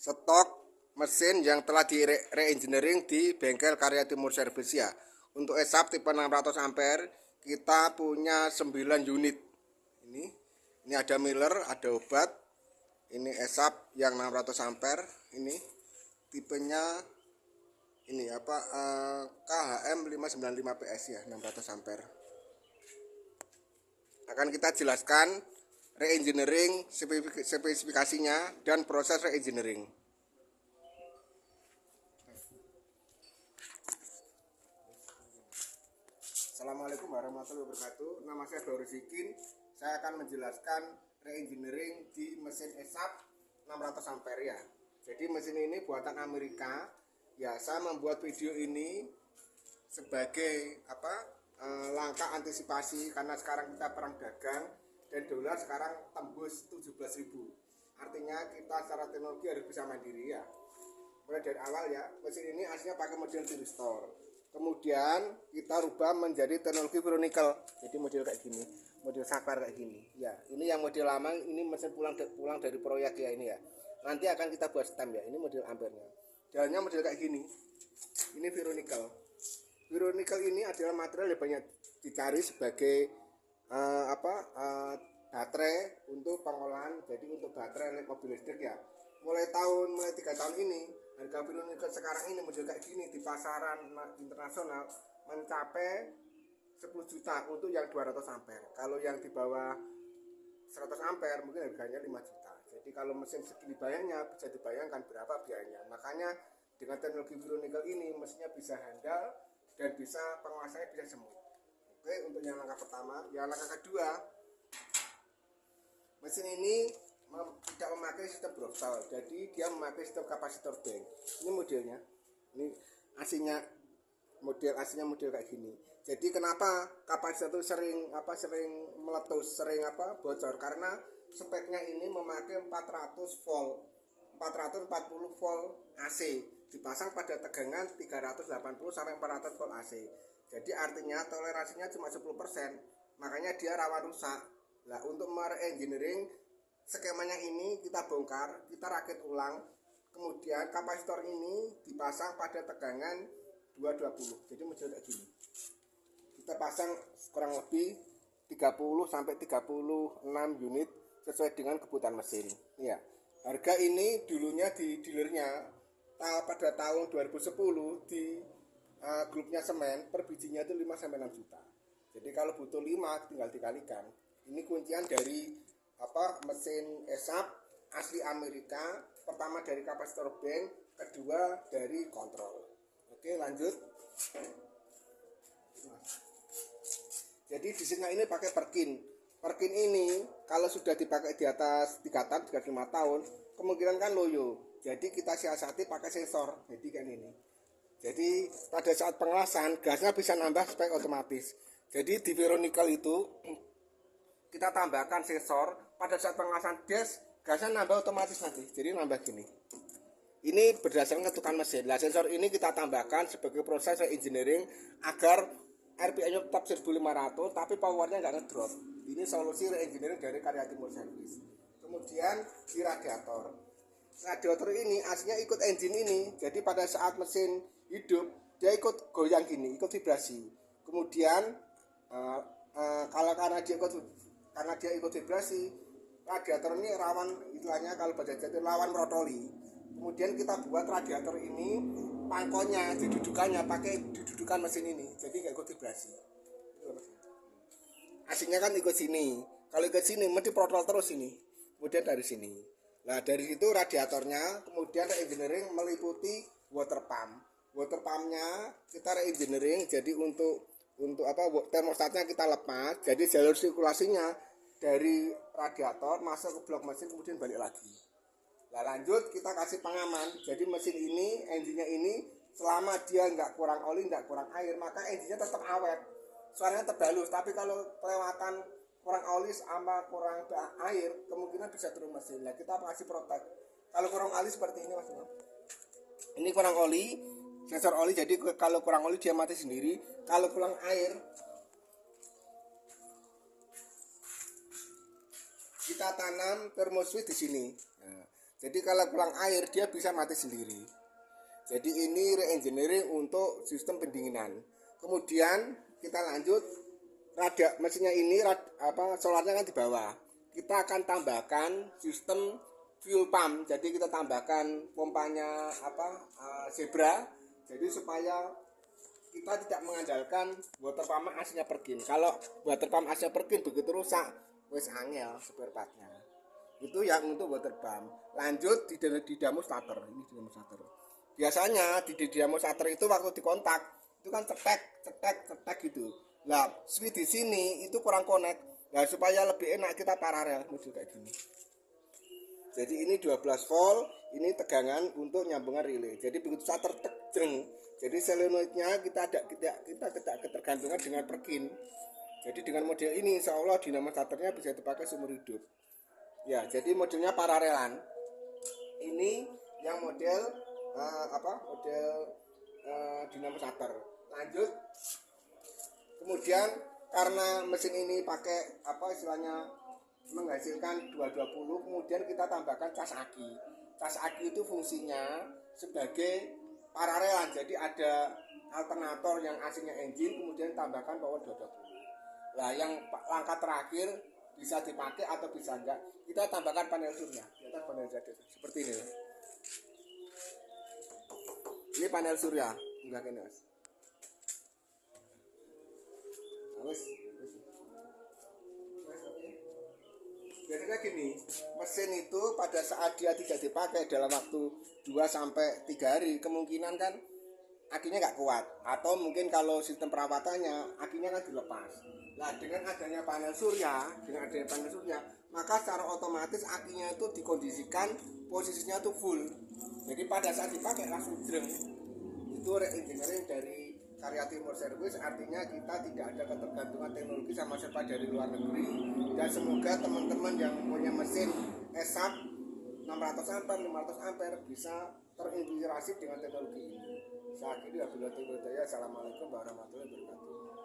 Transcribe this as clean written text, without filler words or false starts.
stok mesin yang telah di re-engineering di bengkel Karya Timur Service ya. Untuk ESAP tipe 600 ampere kita punya 9 unit. Ini ada Miller, ada obat. Ini ESAP yang 600 ampere. Ini tipenya ini apa KHM 595 PS ya, 600 ampere. Akan kita jelaskan re-engineering, spesifikasinya dan proses re-engineering. Assalamualaikum warahmatullahi wabarakatuh. Nama saya Bauri Sikin. Saya akan menjelaskan re-engineering di mesin ESAP 600 ampere ya. Jadi mesin ini buatan Amerika. Ya, saya membuat video ini sebagai langkah antisipasi karena sekarang kita perang dagang dan dolar sekarang tembus 17.000. Artinya kita secara teknologi harus bisa mandiri ya. Mulai dari awal ya, mesin ini aslinya pakai model T-Restore. Kemudian kita rubah menjadi teknologi Veronical. Jadi model kayak gini, model saklar kayak gini. Ya, ini yang model lama, ini mesin pulang dari proyek ya ini ya. Nanti akan kita buat stem ya. Ini model ampernya. Jalannya model kayak gini. Ini Veronical. Veronical ini adalah material yang banyak dicari sebagai baterai untuk pengolahan. Jadi untuk baterai mobil listrik ya. Mulai 3 tahun ini harga Veronical sekarang ini model kayak gini di pasaran internasional mencapai 10 juta untuk yang 200 ampere. Kalau yang di bawah 100 ampere mungkin harganya 5 juta. Jadi kalau mesin segini banyaknya bisa dibayangkan berapa biayanya. Makanya dengan teknologi Veronical ini mesinnya bisa handal dan bisa penguasanya bisa semut. Oke, untuk yang langkah pertama. Yang langkah kedua, mesin ini tidak memakai sistem Browstal, jadi dia memakai sistem kapasitor bank. Ini modelnya, ini model kayak gini. Jadi kenapa kapasitor itu sering meletus, sering bocor? Karena speknya ini memakai 440 volt AC dipasang pada tegangan 380 sampai 400 volt AC. Jadi artinya toleransinya cuma 10%, makanya dia rawan rusak. Nah, untuk re-engineering skemanya ini kita bongkar, kita rakit ulang, kemudian kapasitor ini dipasang pada tegangan 220. Jadi model kayak gini. Kita pasang kurang lebih 30 sampai 36 unit sesuai dengan kebutuhan mesin. Ya. Harga ini dulunya di dealernya pada tahun 2010 di grupnya semen per bijinya itu 5 sampai 6 juta. Jadi kalau butuh 5 tinggal dikalikan. Ini kuncian dari mesin ESAP asli Amerika. Pertama dari kapasitor bank, kedua dari kontrol. Oke, lanjut. Jadi di sini ini pakai perkin. Perkin ini kalau sudah dipakai di atas 3 tahun, 5 tahun, kemungkinan kan loyo. Jadi kita siasati pakai sensor. Jadi kan ini. Jadi pada saat pengelasan gasnya bisa nambah supaya otomatis. Jadi di Veronical itu kita tambahkan sensor, pada saat pengelasan gasnya nambah otomatis nanti. Jadi nambah gini. Ini berdasarkan ketukan mesin. Nah, sensor ini kita tambahkan sebagai proses re-engineering agar RPM-nya tetap 1500 tapi powernya nggak ngedrop. Ini solusi re-engineering dari Karya Timur Service. Kemudian di radiator. Radiator ini aslinya ikut engine ini. Jadi pada saat mesin hidup dia ikut goyang gini, ikut vibrasi. Kemudian karena dia ikut vibrasi, radiator ini rawan, istilahnya kalau bahasa Jawa lawan merotoli. Kemudian kita buat radiator ini pangkonya, didudukannya pakai didudukan mesin ini, jadi nggak ikut vibrasi. Aslinya kan ikut sini, kalau ikut sini mesti protol terus ini. Kemudian dari sini, nah dari situ radiatornya, kemudian re-engineering meliputi water pump. Water pumpnya kita re-engineering, jadi untuk termostatnya kita lepas, jadi jalur sirkulasinya dari radiator masuk ke blok mesin kemudian balik lagi. Nah lanjut kita kasih pengaman. Jadi mesin ini, engine-nya ini selama dia nggak kurang oli, nggak kurang air, maka engine-nya tetap awet, suaranya tetap halus. Tapi kalau kelewatan kurang oli sama kurang air, kemungkinan bisa turun mesin. Nah kita kasih protek. Kalau kurang oli seperti ini mas. Ini kurang oli, sensor oli. Jadi kalau kurang oli dia mati sendiri. Kalau kurang air, kita tanam thermoswitch di sini. Nah, Jadi kalau kurang air dia bisa mati sendiri. Jadi ini re-engineering untuk sistem pendinginan. Kemudian kita lanjut, mesinnya ini solarnya kan di bawah. Kita akan tambahkan sistem fuel pump. Jadi kita tambahkan pompanya Zebra. Jadi supaya kita tidak mengandalkan water pump AC-nya pergin. Kalau water pump AC-nya pergin begitu rusak, wes angel spare partnya. Itu yang untuk water pump. Lanjut di dynamo starter. Ini dynamo starter. Biasanya di dynamo starter itu waktu dikontak itu kan cetek gitu. Nah, switch di sini itu kurang connect. Nah, supaya lebih enak kita paralel modul kayak gini. Jadi ini 12 volt, ini tegangan untuk nyambungan relay. Jadi begitu starter jeng. Jadi solenoidnya kita tidak ketergantungan dengan perkin. Jadi dengan model ini insya Allah dynamo starternya bisa dipakai seumur hidup. Ya, jadi modelnya paralelan. Ini yang model dynamo starter. Lanjut. Kemudian karena mesin ini pakai menghasilkan 220, kemudian kita tambahkan cas aki. Cas aki itu fungsinya sebagai paralelan. Jadi ada alternator yang AC-nya engine, kemudian tambahkan power 220. Nah, yang langkah terakhir bisa dipakai atau bisa enggak, kita tambahkan panel surya. Kita panel surya seperti ini. Ini panel surya, enggak kena. Biasanya gini, mesin itu pada saat dia tidak dipakai dalam waktu 2-3 hari, kemungkinan kan akinya nggak kuat, atau mungkin kalau sistem perawatannya akinya kan dilepas. Nah, dengan adanya panel surya, maka secara otomatis akinya itu dikondisikan posisinya itu full. Jadi pada saat dipakai langsung jreng. Itu re-engineering dari Karya Timur Service, artinya kita tidak ada ketergantungan teknologi sama siapa dari luar negeri. Dan semoga teman-teman yang punya mesin ESAP 600 ampere, 500 ampere bisa terinspirasi dengan teknologi ini. Saat ini wabillahi taufiq. Assalamualaikum warahmatullahi wabarakatuh.